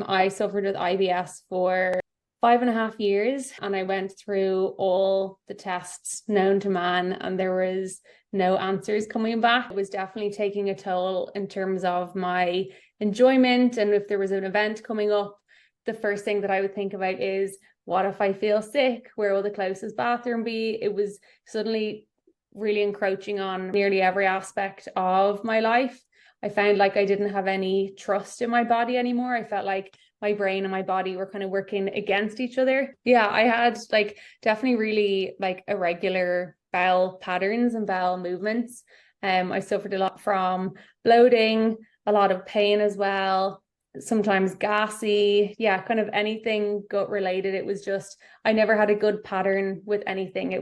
I suffered with IBS for 5.5 years, and I went through all the tests known to man, and there was no answers coming back. It was definitely taking a toll in terms of my enjoyment. And if there was an event coming up, the first thing that I would think about is, what if I feel sick? Where will the closest bathroom be? It was suddenly really encroaching on nearly every aspect of my life. I found like I didn't have any trust in my body anymore. I felt like my brain and my body were kind of working against each other. Yeah, I had like definitely really like irregular bowel patterns and bowel movements. I suffered a lot from bloating, a lot of pain as well, sometimes gassy. Yeah, kind of anything gut related. It was just, I never had a good pattern with anything. I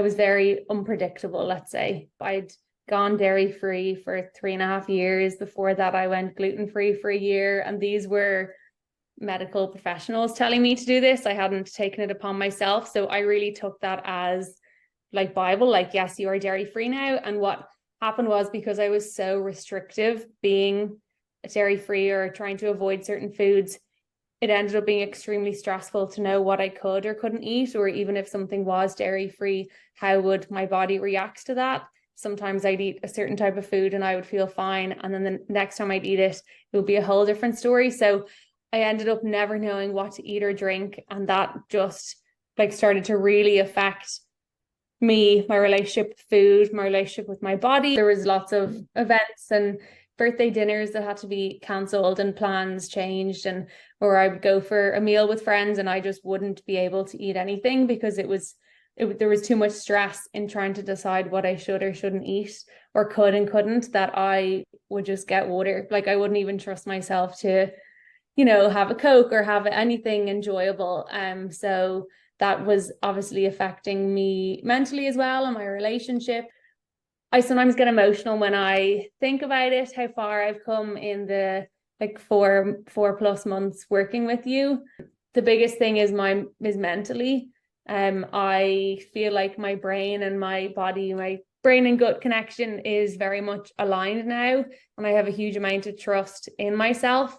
was very unpredictable, let's say. I'd gone dairy free for 3.5 years. Before that, I went gluten free for a year. And these were medical professionals telling me to do this. I hadn't taken it upon myself. So I really took that as like Bible, like, yes, you are dairy free now. And what happened was, because I was so restrictive being dairy free or trying to avoid certain foods, it ended up being extremely stressful to know what I could or couldn't eat, or even if something was dairy free, how would my body react to that? Sometimes I'd eat a certain type of food and I would feel fine, and then the next time I'd eat it, it would be a whole different story. So I ended up never knowing what to eat or drink, and that just like started to really affect me, my relationship with food, my relationship with my body. There was lots of events and birthday dinners that had to be cancelled and plans changed, and or I would go for a meal with friends and I just wouldn't be able to eat anything because there was too much stress in trying to decide what I should or shouldn't eat or could and couldn't, that I would just get water. Like I wouldn't even trust myself to, have a Coke or have anything enjoyable. So that was obviously affecting me mentally as well, and my relationship. I sometimes get emotional when I think about it, how far I've come in the like four plus months working with you. The biggest thing is mentally. I feel like my brain and my body, my brain and gut connection is very much aligned now, and I have a huge amount of trust in myself.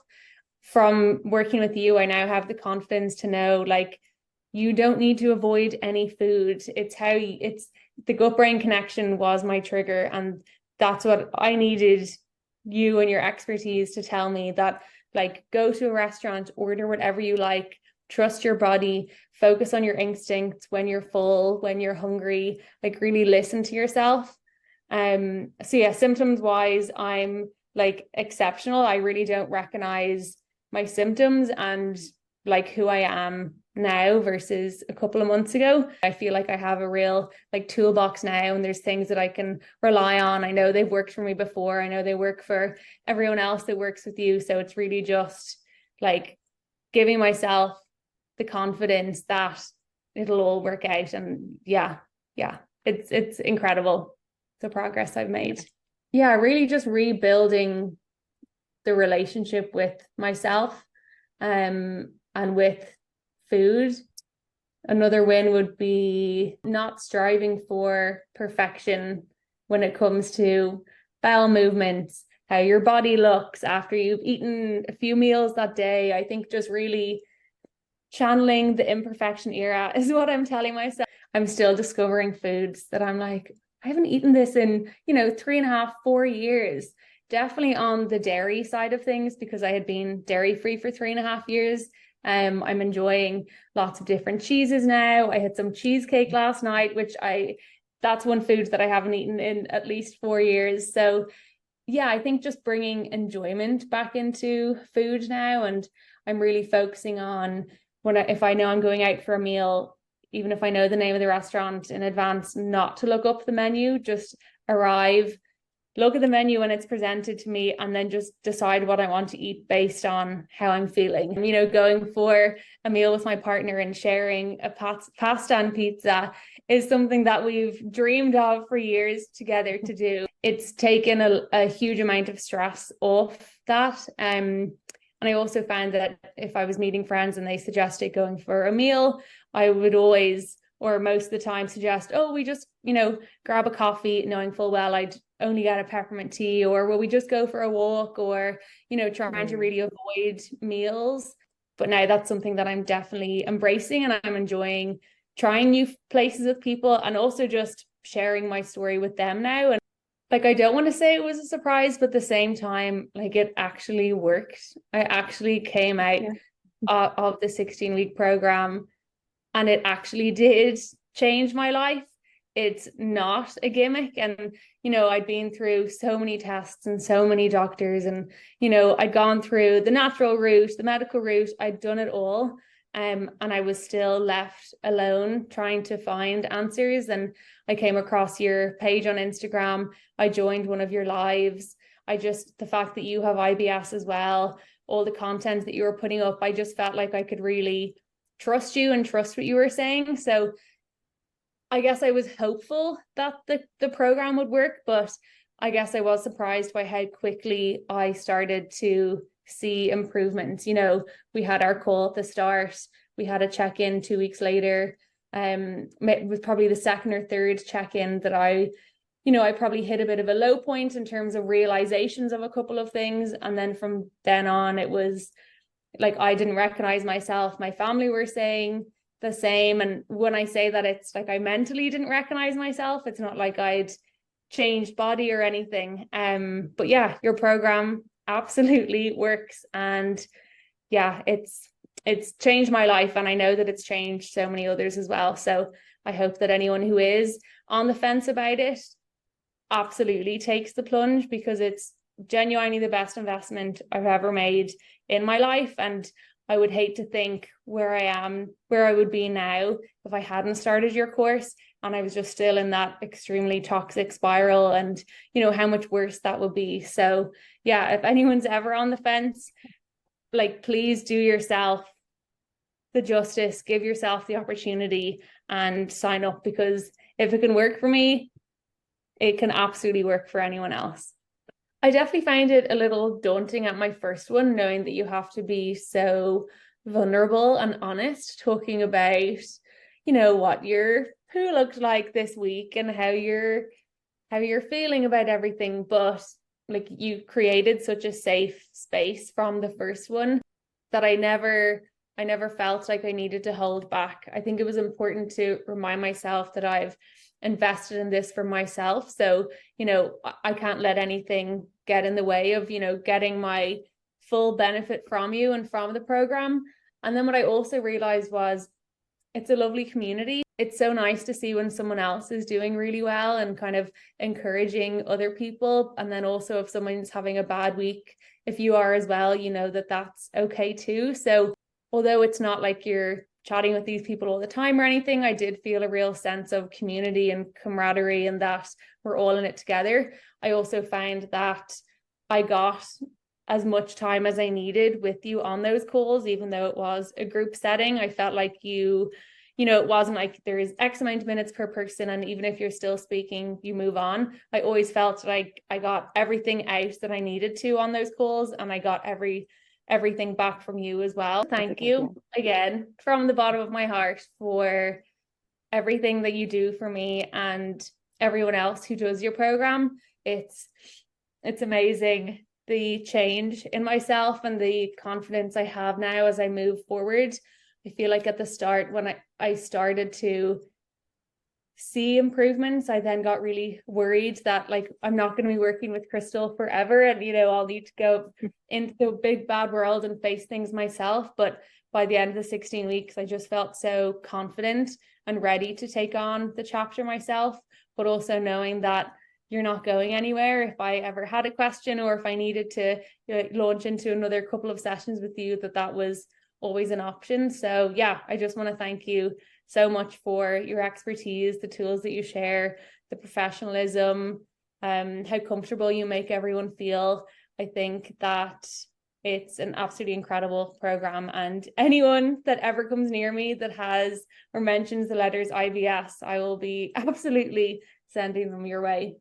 From working with you, I now have the confidence to know, like, you don't need to avoid any food. It's the gut brain connection was my trigger, and that's what I needed, you and your expertise to tell me, that like, go to a restaurant, order whatever you like, trust your body, focus on your instincts when you're full, when you're hungry, like really listen to yourself. So yeah, symptoms wise, I'm like exceptional. I really don't recognize my symptoms and like who I am now versus a couple of months ago. I feel like I have a real like toolbox now, and there's things that I can rely on. I know they've worked for me before. I know they work for everyone else that works with you. So it's really just like giving myself the confidence that it'll all work out. And yeah, it's incredible, the progress I've made. Yeah, really just rebuilding the relationship with myself and with food. Another win would be not striving for perfection when it comes to bowel movements, how your body looks after you've eaten a few meals that day. I think just really channeling the imperfection era is what I'm telling myself. I'm still discovering foods that I'm like, I haven't eaten this in, 3.5, 4 years. Definitely on the dairy side of things, because I had been dairy free for 3.5 years. I'm enjoying lots of different cheeses now. I had some cheesecake last night, that's one food that I haven't eaten in at least 4 years. So yeah, I think just bringing enjoyment back into food now. And I'm really focusing on if I know I'm going out for a meal, even if I know the name of the restaurant in advance, not to look up the menu, just arrive, look at the menu when it's presented to me, and then just decide what I want to eat based on how I'm feeling. Going for a meal with my partner and sharing a pasta and pizza is something that we've dreamed of for years together to do. It's taken a huge amount of stress off that. And I also found that if I was meeting friends and they suggested going for a meal, I would always, or most of the time, suggest, we just, grab a coffee, knowing full well I'd only get a peppermint tea, or will we just go for a walk, or, you know, trying to really avoid meals. But now that's something that I'm definitely embracing, and I'm enjoying trying new places with people, and also just sharing my story with them now. And like, I don't want to say it was a surprise, but at the same time, like, it actually worked. I actually came out of the 16-week program, and it actually did change my life. It's not a gimmick. And, you know, I'd been through so many tests and so many doctors, and, you know, I'd gone through the natural route, the medical route, I'd done it all. And I was still left alone trying to find answers. And I came across your page on Instagram. I joined one of your lives. The fact that you have IBS as well, all the content that you were putting up, I just felt like I could really trust you and trust what you were saying. So I guess I was hopeful that the program would work, but I guess I was surprised by how quickly I started to see improvements. You know, we had our call at the start, we had a check-in 2 weeks later. It was probably the second or third check-in that I probably hit a bit of a low point in terms of realizations of a couple of things. And then from then on, it was like, I didn't recognize myself. My family were saying the same. And when I say that, it's like I mentally didn't recognize myself. It's not like I'd changed body or anything. But yeah, your program absolutely works. And yeah, it's changed my life. And I know that it's changed so many others as well. So I hope that anyone who is on the fence about it absolutely takes the plunge, because it's genuinely the best investment I've ever made in my life. And I would hate to think where I would be now if I hadn't started your course and I was just still in that extremely toxic spiral, and, you know, how much worse that would be. So yeah, if anyone's ever on the fence, like, please do yourself the justice, give yourself the opportunity and sign up, because if it can work for me, it can absolutely work for anyone else. I definitely find it a little daunting at my first one, knowing that you have to be so vulnerable and honest, talking about, you know, what your poo looked like this week and how you're feeling about everything. But like, you created such a safe space from the first one that I never felt like I needed to hold back. I think it was important to remind myself that I've invested in this for myself. So, you know, I can't let anything get in the way of, you know, getting my full benefit from you and from the program. And then what I also realized was, it's a lovely community. It's so nice to see when someone else is doing really well and kind of encouraging other people. And then also, if someone's having a bad week, if you are as well, you know that that's okay too. So although it's not like you're chatting with these people all the time or anything, I did feel a real sense of community and camaraderie, and that we're all in it together. I also find that I got as much time as I needed with you on those calls, even though it was a group setting. I felt like you know, it wasn't like there is X amount of minutes per person, and even if you're still speaking, you move on. I always felt like I got everything out that I needed to on those calls, and I got everything back from you as well. Thank you again from the bottom of my heart for everything that you do for me and everyone else who does your program. It's amazing, the change in myself and the confidence I have now as I move forward. I feel like at the start, when I started to see improvements, I then got really worried that, like, I'm not going to be working with Crystal forever, and, you know, I'll need to go into the big bad world and face things myself. But by the end of the 16 weeks, I just felt so confident and ready to take on the chapter myself, but also knowing that you're not going anywhere. If I ever had a question, or if I needed to, you know, launch into another couple of sessions with you, that was always an option. So yeah, I just want to thank you so much for your expertise, the tools that you share, the professionalism, how comfortable you make everyone feel. I think that it's an absolutely incredible program, and anyone that ever comes near me that has or mentions the letters IBS, I will be absolutely sending them your way.